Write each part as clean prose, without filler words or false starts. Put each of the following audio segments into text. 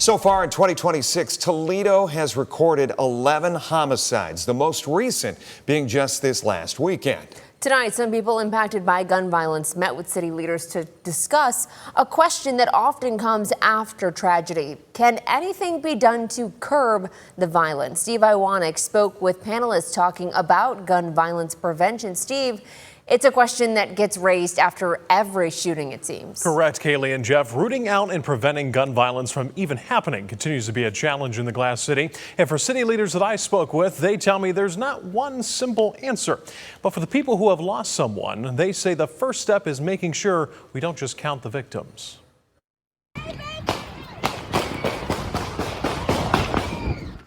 So far in 2026, Toledo has recorded 11 homicides, the most recent being just this last weekend. Tonight, some people impacted by gun violence met with city leaders to discuss a question that often comes after tragedy. Can anything be done to curb the violence? Steve Iwanek spoke with panelists talking about gun violence prevention. Steve, it's a question that gets raised after every shooting, it seems. Correct, Kaylee and Jeff. Rooting out and preventing gun violence from even happening continues to be a challenge in the Glass City. And for city leaders that I spoke with, they tell me there's not one simple answer. But for the people who have lost someone, they say the first step is making sure we don't just count the victims.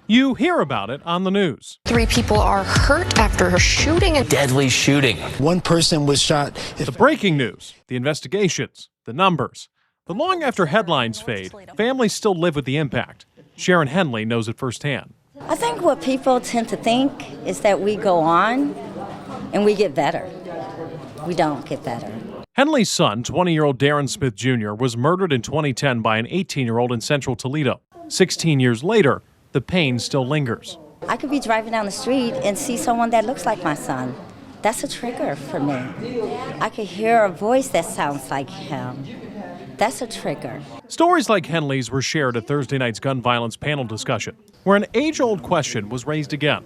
You hear about it on the news. 3 people are hurt after a shooting. Deadly shooting. One person was shot. The breaking news, the investigations, the numbers. But long after headlines fade, families still live with the impact. Sharon Henley knows it firsthand. I think what people tend to think is that we go on and we get better. We don't get better. Henley's son, 20-year-old Darren Smith Jr., was murdered in 2010 by an 18-year-old in central Toledo. 16 years later, the pain still lingers. I could be driving down the street and see someone that looks like my son. That's a trigger for me. I could hear a voice that sounds like him. That's a trigger. Stories like Henley's were shared at Thursday night's gun violence panel discussion, where an age-old question was raised again.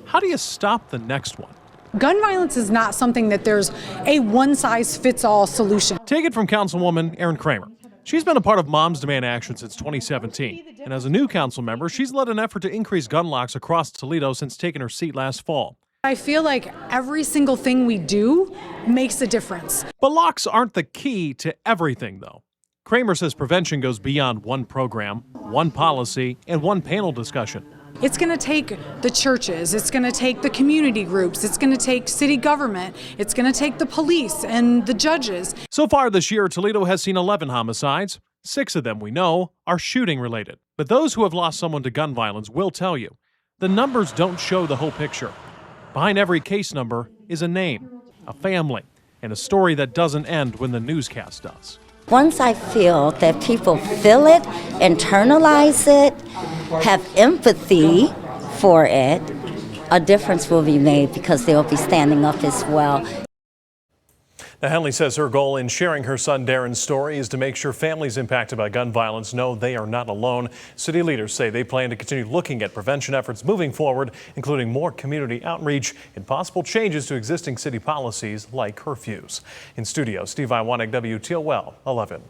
How do you stop the next one? Gun violence is not something that there's a one-size-fits-all solution. Take it from Councilwoman Erin Kramer. She's been a part of Moms Demand Action since 2017. And as a new council member, she's led an effort to increase gun locks across Toledo since taking her seat last fall. I feel like every single thing we do makes a difference. But locks aren't the key to everything, though. Kramer says prevention goes beyond one program, one policy, and one panel discussion. It's going to take the churches, it's going to take the community groups, it's going to take city government, it's going to take the police and the judges. So far this year, Toledo has seen 11 homicides. 6 of them, we know, are shooting related. But those who have lost someone to gun violence will tell you, the numbers don't show the whole picture. Behind every case number is a name, a family, and a story that doesn't end when the newscast does. Once I feel that people feel it, internalize it, have empathy for it, a difference will be made because they'll be standing up as well. Now, Henley says her goal in sharing her son Darren's story is to make sure families impacted by gun violence know they are not alone. City leaders say they plan to continue looking at prevention efforts moving forward, including more community outreach and possible changes to existing city policies like curfews. In studio, Steve Iwanek, WTOL 11.